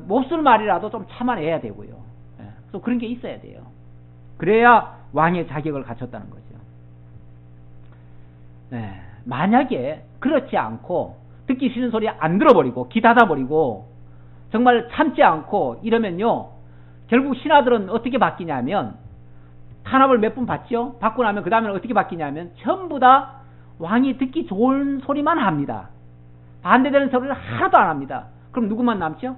못 쓸 말이라도 좀 참아내야 되고요. 예, 또 그런 게 있어야 돼요. 그래야 왕의 자격을 갖췄다는 거죠. 예, 만약에 그렇지 않고 듣기 싫은 소리 안 들어버리고 귀 닫아버리고 정말 참지 않고 이러면요, 결국 신하들은 어떻게 바뀌냐면, 탄압을 몇 번 받죠. 받고 나면 그 다음에는 어떻게 바뀌냐면 전부 다 왕이 듣기 좋은 소리만 합니다. 반대되는 소리를 하나도 안 합니다. 그럼 누구만 남죠?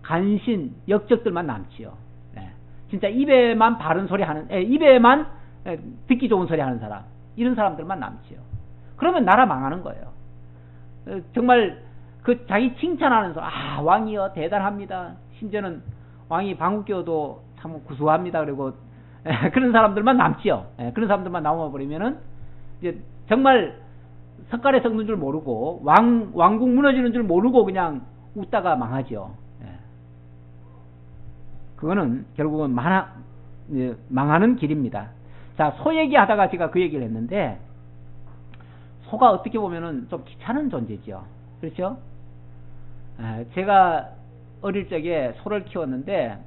간신, 역적들만 남지요. 네. 진짜 입에만 바른 소리 하는, 입에만 듣기 좋은 소리 하는 사람, 이런 사람들만 남지요. 그러면 나라 망하는 거예요. 정말 그 자기 칭찬하는 소리, 왕이요 대단합니다. 심지어는 왕이 방귀 뀌어도 참 구수합니다. 그리고 그런 사람들만 남지요. 그런 사람들만 남아버리면은 이제 정말 석가래 썩는 줄 모르고 왕국 무너지는 줄 모르고 그냥 웃다가 망하죠. 그거는 결국은 망하는 길입니다. 자, 소 얘기하다가 제가 그 얘기를 했는데, 소가 어떻게 보면은 좀 귀찮은 존재죠. 그렇죠? 제가 어릴 적에 소를 키웠는데,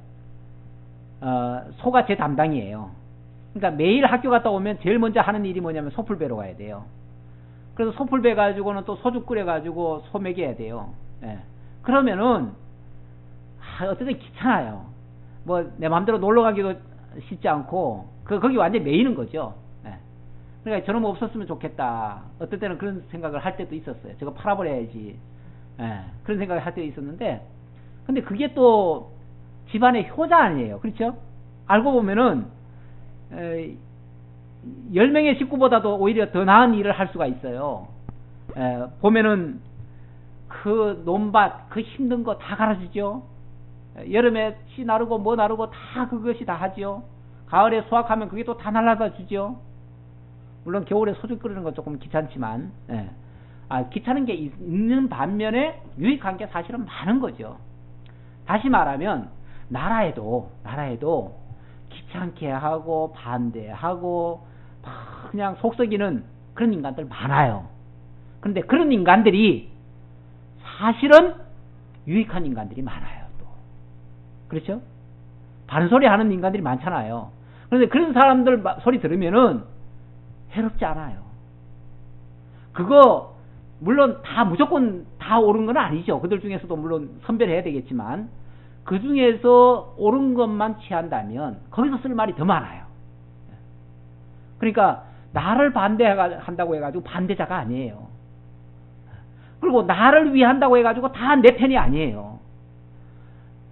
소가 제 담당이에요. 그러니까 매일 학교 갔다 오면 제일 먼저 하는 일이 뭐냐면 소풀 베러 가야 돼요. 그래서 소풀 배 가지고는 또 소죽 끓여 가지고 소 먹여야 돼요. 그러면은 어쨌든 귀찮아요. 뭐 내 마음대로 놀러 가기도 쉽지 않고 거기 완전히 매이는 거죠. 그러니까 저놈 없었으면 좋겠다. 어떨 때는 그런 생각을 할 때도 있었어요. 저거 팔아버려야지. 그런 생각을 할 때도 있었는데, 근데 그게 또 집안의 효자 아니에요. 그렇죠? 알고 보면은 10명의 식구보다도 오히려 더 나은 일을 할 수가 있어요. 보면은 그 논밭, 그 힘든 거 다 갈아주죠. 여름에 씨 나르고 뭐 나르고 다 그것이 다 하죠. 가을에 수확하면 그게 또 다 날라다 주죠. 물론 겨울에 소주 끓이는 건 조금 귀찮지만, 귀찮은 게 있는 반면에 유익한 게 사실은 많은 거죠. 다시 말하면 나라에도 귀찮게 하고 반대하고 그냥 속썩이는 그런 인간들 많아요. 그런데 그런 인간들이 사실은 유익한 인간들이 많아요. 또 그렇죠? 바른 소리 하는 인간들이 많잖아요. 그런데 그런 사람들 소리 들으면은 해롭지 않아요. 그거 물론 다 무조건 다 옳은 건 아니죠. 그들 중에서도 물론 선별해야 되겠지만, 그 중에서 옳은 것만 취한다면 거기서 쓸 말이 더 많아요. 그러니까 나를 반대한다고 해가지고 반대자가 아니에요. 그리고 나를 위한다고 해가지고 다 내 편이 아니에요.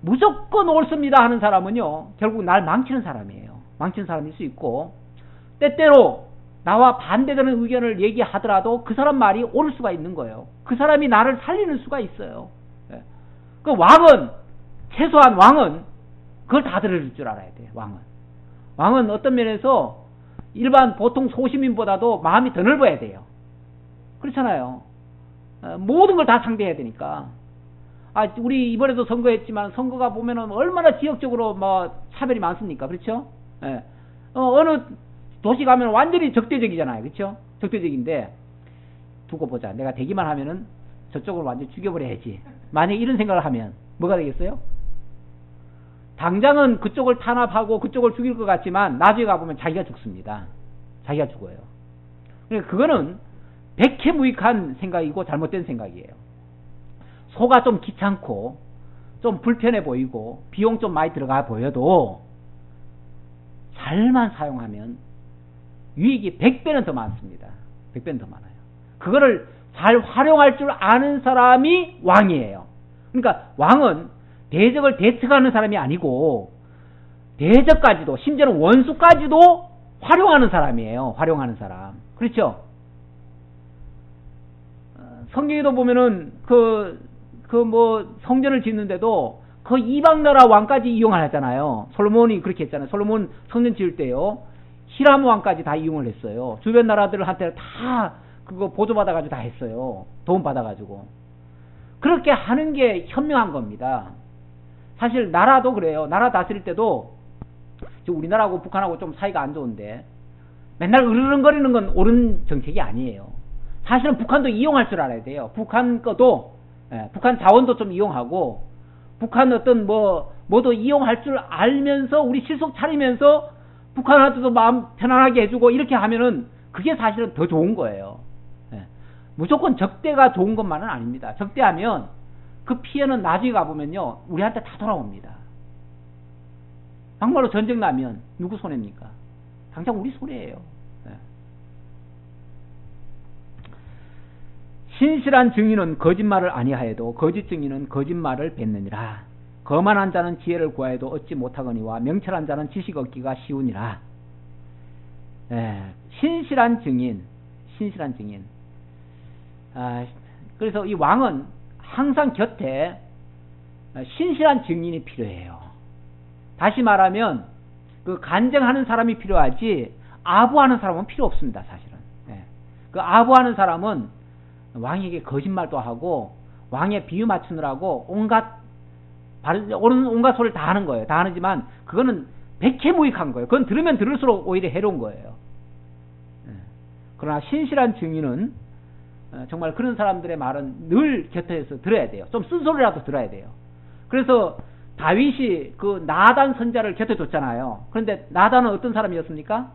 무조건 옳습니다 하는 사람은요, 결국 날 망치는 사람이에요. 망치는 사람일 수 있고, 때때로 나와 반대되는 의견을 얘기하더라도 그 사람 말이 옳을 수가 있는 거예요. 그 사람이 나를 살리는 수가 있어요. 그 최소한 왕은 그걸 다 들어줄 줄 알아야 돼요. 왕은 어떤 면에서 일반 보통 소시민보다도 마음이 더 넓어야 돼요. 그렇잖아요. 모든 걸 다 상대해야 되니까. 우리 이번에도 선거했지만 선거가 보면은 얼마나 지역적으로 뭐 차별이 많습니까? 그렇죠? 어느 도시 가면 완전히 적대적이잖아요. 그렇죠? 적대적인데 두고 보자. 내가 되기만 하면은 저쪽을 완전히 죽여버려야지. 만약에 이런 생각을 하면 뭐가 되겠어요? 당장은 그쪽을 탄압하고 그쪽을 죽일 것 같지만 나중에 가보면 자기가 죽습니다. 자기가 죽어요. 그러니까 그거는 백해무익한 생각이고 잘못된 생각이에요. 소가 좀 귀찮고 좀 불편해 보이고 비용 좀 많이 들어가 보여도 잘만 사용하면 유익이 100배는 더 많습니다. 100배는 더 많아요. 그거를 잘 활용할 줄 아는 사람이 왕이에요. 그러니까 왕은 대적을 대척하는 사람이 아니고 대적까지도, 심지어는 원수까지도 활용하는 사람이에요. 활용하는 사람. 그렇죠? 성경에도 보면은 뭐 성전을 짓는데도 그 이방 나라 왕까지 이용을 하잖아요. 솔로몬이 그렇게 했잖아요. 솔로몬 성전 지을 때요. 히람 왕까지 다 이용을 했어요. 주변 나라들한테 다 그거 보조받아가지고 다 했어요. 도움 받아가지고. 그렇게 하는 게 현명한 겁니다. 사실 나라도 그래요. 나라 다스릴 때도 우리나라하고 북한하고 좀 사이가 안 좋은데 맨날 으르렁거리는 건 옳은 정책이 아니에요. 사실은 북한도 이용할 줄 알아야 돼요. 북한 것도 북한 자원도 좀 이용하고 북한 어떤 뭐도 이용할 줄 알면서 우리 실속 차리면서 북한한테도 마음 편안하게 해주고 이렇게 하면은 그게 사실은 더 좋은 거예요. 무조건 적대가 좋은 것만은 아닙니다. 적대하면 그 피해는 나중에 가보면요 우리한테 다 돌아옵니다. 막말로 전쟁 나면 누구 손해입니까? 당장 우리 손해예요. 신실한 증인은 거짓말을 아니하여도 거짓 증인은 거짓말을 뱉느니라. 거만한 자는 지혜를 구하여도 얻지 못하거니와 명철한 자는 지식 얻기가 쉬우니라. 신실한 증인. 그래서 이 왕은 항상 곁에 신실한 증인이 필요해요. 다시 말하면 그 간증하는 사람이 필요하지 아부하는 사람은 필요 없습니다. 사실은. 그 아부하는 사람은 왕에게 거짓말도 하고 왕의 비유 맞추느라고 온갖 소리를 다 하는 거예요. 다 하지만 그거는 백해무익한 거예요. 그건 들으면 들을수록 오히려 해로운 거예요. 그러나 신실한 증인은 정말 그런 사람들의 말은 늘 곁에서 들어야 돼요. 좀 쓴소리라도 들어야 돼요. 그래서 다윗이 그 나단 선자를 곁에 뒀잖아요. 그런데 나단은 어떤 사람이었습니까?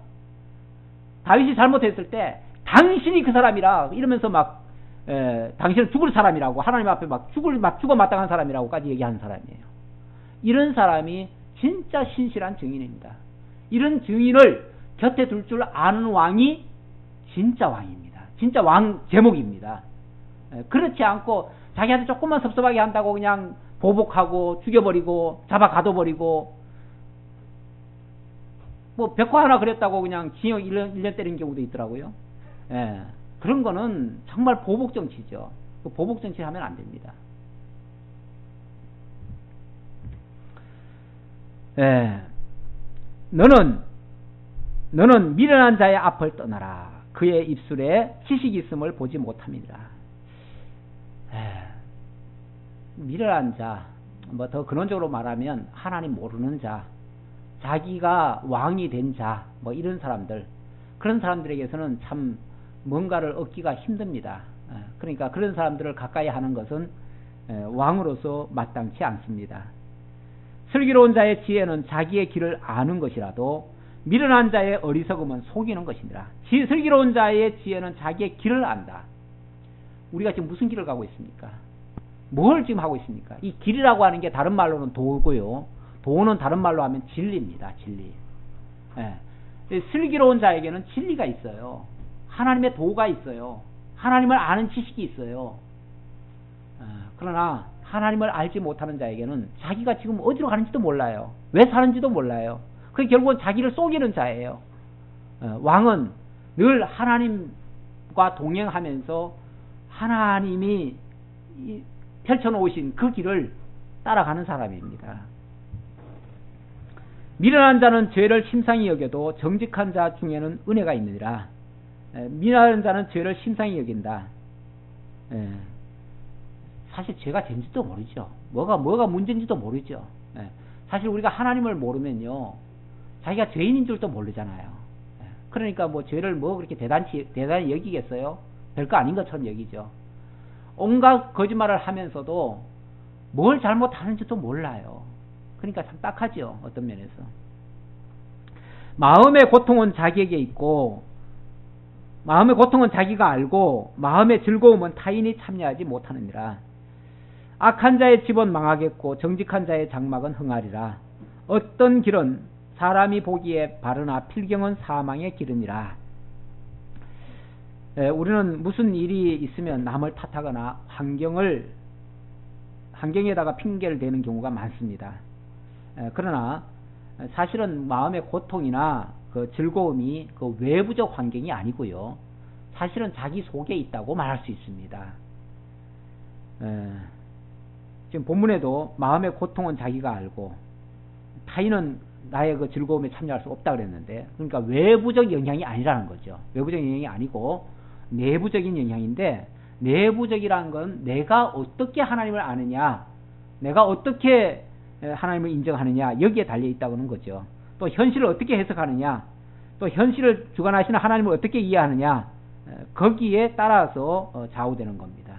다윗이 잘못했을 때 당신이 그 사람이라 이러면서 막 당신은 죽을 사람이라고 하나님 앞에 막 죽어 마땅한 사람이라고까지 얘기하는 사람이에요. 이런 사람이 진짜 신실한 증인입니다. 이런 증인을 곁에 둘 줄 아는 왕이 진짜 왕입니다. 진짜 왕 제목입니다. 그렇지 않고 자기한테 조금만 섭섭하게 한다고 그냥 보복하고 죽여버리고 잡아 가둬버리고 뭐 벽화 하나 그랬다고 그냥 징역 1년 때린 경우도 있더라고요. 그런 거는 정말 보복 정치죠. 그 보복 정치 하면 안 됩니다. 너는 미련한 자의 앞을 떠나라. 그의 입술에 지식이 있음을 보지 못함이니라. 미련한 자, 뭐 더 근원적으로 말하면 하나님 모르는 자, 자기가 왕이 된 자, 뭐 이런 사람들, 그런 사람들에게서는 참 뭔가를 얻기가 힘듭니다. 그러니까 그런 사람들을 가까이 하는 것은 왕으로서 마땅치 않습니다. 슬기로운 자의 지혜는 자기의 길을 아는 것이라도 미련한 자의 어리석음은 속이는 것이니라. 슬기로운 자의 지혜는 자기의 길을 안다. 우리가 지금 무슨 길을 가고 있습니까? 뭘 지금 하고 있습니까? 이 길이라고 하는 게 다른 말로는 도고요. 도는 다른 말로 하면 진리입니다. 진리. 슬기로운 자에게는 진리가 있어요. 하나님의 도가 있어요. 하나님을 아는 지식이 있어요. 그러나 하나님을 알지 못하는 자에게는 자기가 지금 어디로 가는지도 몰라요. 왜 사는지도 몰라요. 그 결국은 자기를 속이는 자예요. 왕은 늘 하나님과 동행하면서 하나님이 펼쳐놓으신 그 길을 따라가는 사람입니다. 미련한 자는 죄를 심상히 여겨도 정직한 자 중에는 은혜가 있느니라. 미련한 자는 죄를 심상히 여긴다. 사실 죄가 된지도 모르죠. 뭐가 문제인지도 모르죠. 사실 우리가 하나님을 모르면요, 자기가 죄인인 줄도 모르잖아요. 그러니까 뭐 죄를 뭐 그렇게 대단히 여기겠어요? 별거 아닌 것처럼 여기죠. 온갖 거짓말을 하면서도 뭘 잘못하는지도 몰라요. 그러니까 참 딱하죠. 어떤 면에서. 마음의 고통은 자기에게 있고 마음의 고통은 자기가 알고 마음의 즐거움은 타인이 참여하지 못하느니라. 악한 자의 집은 망하겠고 정직한 자의 장막은 흥하리라. 어떤 길은 사람이 보기에 바르나 필경은 사망의 길이니라. 우리는 무슨 일이 있으면 남을 탓하거나 환경에다가 핑계를 대는 경우가 많습니다. 그러나 사실은 마음의 고통이나 그 즐거움이 그 외부적 환경이 아니고요. 사실은 자기 속에 있다고 말할 수 있습니다. 지금 본문에도 마음의 고통은 자기가 알고 타인은 나의 그 즐거움에 참여할 수 없다 그랬는데, 그러니까 외부적 영향이 아니라는 거죠. 외부적 영향이 아니고 내부적인 영향인데, 내부적이라는 건 내가 어떻게 하나님을 아느냐, 내가 어떻게 하나님을 인정하느냐, 여기에 달려 있다고 하는 거죠. 또 현실을 어떻게 해석하느냐, 또 현실을 주관하시는 하나님을 어떻게 이해하느냐, 거기에 따라서 좌우되는 겁니다.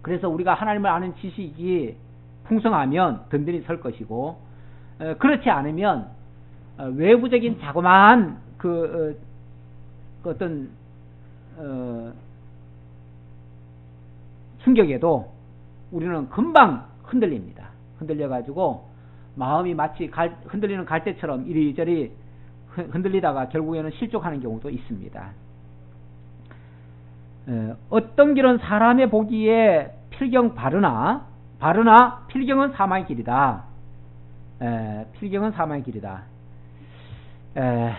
그래서 우리가 하나님을 아는 지식이 풍성하면 든든히 설 것이고, 그렇지 않으면 외부적인 자그마한 어떤 충격에도 우리는 금방 흔들립니다. 흔들려가지고 마음이 마치 흔들리는 갈대처럼 이리저리 흔들리다가 결국에는 실족하는 경우도 있습니다. 어떤 길은 사람의 보기에 필경 바르나 필경은 사망의 길이다. 필경은 사망의 길이다.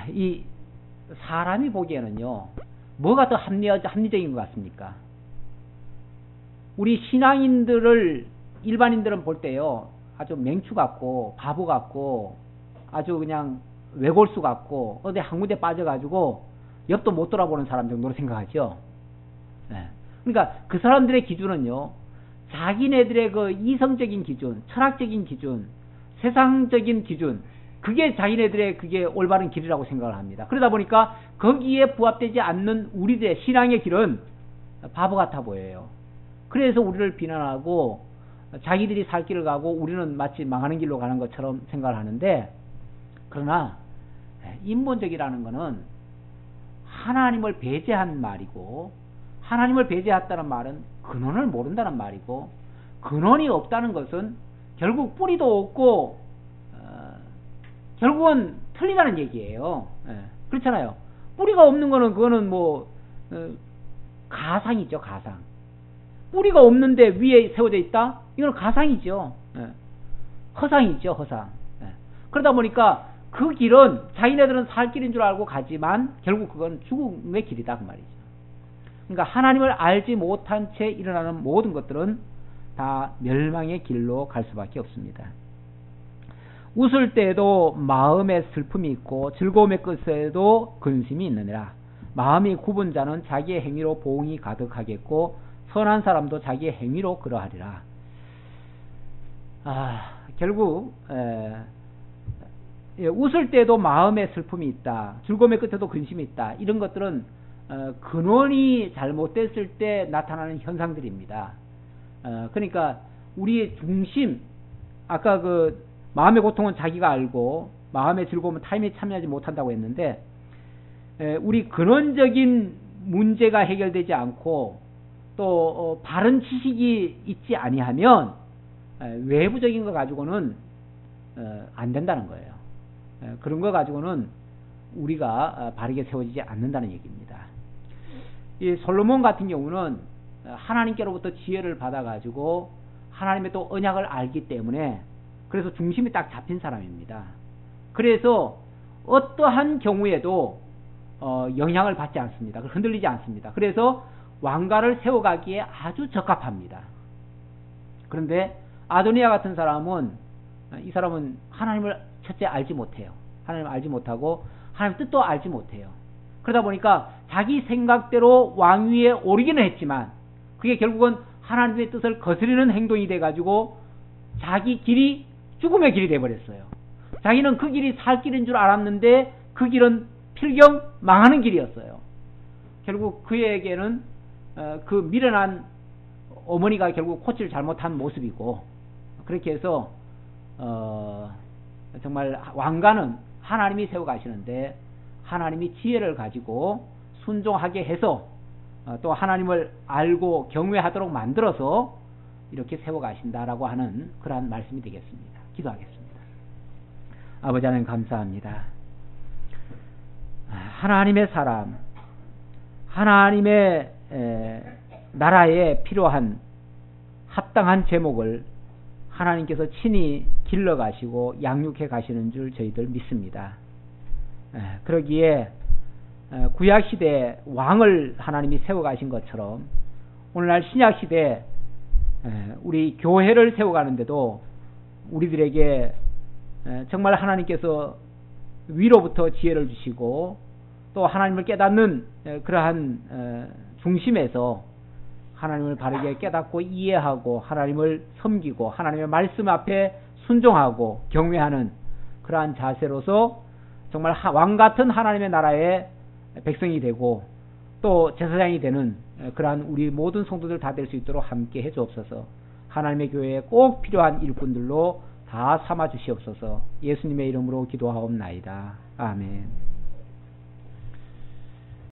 이 사람이 보기에는요, 뭐가 더 합리적인 것 같습니까? 우리 신앙인들을 일반인들은 볼 때요, 아주 맹추 같고 바보 같고 아주 그냥 외골수 같고 어디 한 군데 빠져가지고 옆도 못 돌아보는 사람 정도로 생각하죠. 그러니까 그 사람들의 기준은요, 자기네들의 그 이성적인 기준, 철학적인 기준, 세상적인 기준, 그게 자기네들의 그게 올바른 길이라고 생각을 합니다. 그러다 보니까 거기에 부합되지 않는 우리들의 신앙의 길은 바보 같아 보여요. 그래서 우리를 비난하고 자기들이 살 길을 가고 우리는 마치 망하는 길로 가는 것처럼 생각을 하는데, 그러나 인본적이라는 것은 하나님을 배제한 말이고, 하나님을 배제했다는 말은 근원을 모른다는 말이고, 근원이 없다는 것은 결국 뿌리도 없고 결국은 틀리다는 얘기예요. 그렇잖아요. 뿌리가 없는 거는 그거는 뭐 가상이죠. 가상. 뿌리가 없는데 위에 세워져 있다? 이건 가상이죠. 허상이죠. 허상. 그러다 보니까 그 길은 자기네들은 살 길인 줄 알고 가지만 결국 그건 죽음의 길이다 그 말이죠. 그러니까 하나님을 알지 못한 채 일어나는 모든 것들은 다 멸망의 길로 갈 수밖에 없습니다. 웃을 때에도 마음에 슬픔이 있고 즐거움의 끝에도 근심이 있느니라. 마음이 굽은 자는 자기의 행위로 보응이 가득하겠고 선한 사람도 자기의 행위로 그러하리라. 결국 웃을 때도 마음에 슬픔이 있다, 즐거움의 끝에도 근심이 있다, 이런 것들은 근원이 잘못됐을 때 나타나는 현상들입니다. 그러니까 우리의 중심, 아까 그 마음의 고통은 자기가 알고 마음의 즐거움은 타인이 참여하지 못한다고 했는데, 우리 근원적인 문제가 해결되지 않고 또 바른 지식이 있지 아니하면 외부적인 거 가지고는 안 된다는 거예요. 그런 거 가지고는 우리가 바르게 세워지지 않는다는 얘기입니다. 이 솔로몬 같은 경우는 하나님께로부터 지혜를 받아가지고 하나님의 또 언약을 알기 때문에 그래서 중심이 딱 잡힌 사람입니다. 그래서 어떠한 경우에도 영향을 받지 않습니다. 흔들리지 않습니다. 그래서 왕가를 세워가기에 아주 적합합니다. 그런데 아도니아 같은 사람은, 이 사람은 하나님을 첫째 알지 못해요. 하나님을 알지 못하고 하나님 뜻도 알지 못해요. 그러다 보니까 자기 생각대로 왕위에 오르기는 했지만 그게 결국은 하나님의 뜻을 거스르는 행동이 돼가지고 자기 길이 죽음의 길이 돼버렸어요. 자기는 그 길이 살 길인 줄 알았는데 그 길은 필경 망하는 길이었어요. 결국 그에게는 그 미련한 어머니가 결국 코치를 잘못한 모습이고, 그렇게 해서 정말 왕가는 하나님이 세워가시는데 하나님이 지혜를 가지고 순종하게 해서 또 하나님을 알고 경외하도록 만들어서 이렇게 세워가신다라고 하는 그러한 말씀이 되겠습니다. 기도하겠습니다. 아버지 하나님 감사합니다. 하나님의 사람, 하나님의 나라에 필요한 합당한 제목을 하나님께서 친히 길러가시고 양육해 가시는 줄 저희들 믿습니다. 그러기에 구약시대에 왕을 하나님이 세워가신 것처럼 오늘날 신약시대에 우리 교회를 세워가는데도 우리들에게 정말 하나님께서 위로부터 지혜를 주시고 또 하나님을 깨닫는 그러한 중심에서 하나님을 바르게 깨닫고 이해하고 하나님을 섬기고 하나님의 말씀 앞에 순종하고 경외하는 그러한 자세로서 정말 왕같은 하나님의 나라의 백성이 되고 또 제사장이 되는 그러한 우리 모든 성도들 다 될 수 있도록 함께 해주옵소서. 하나님의 교회에 꼭 필요한 일꾼들로 다 삼아 주시옵소서. 예수님의 이름으로 기도하옵나이다. 아멘.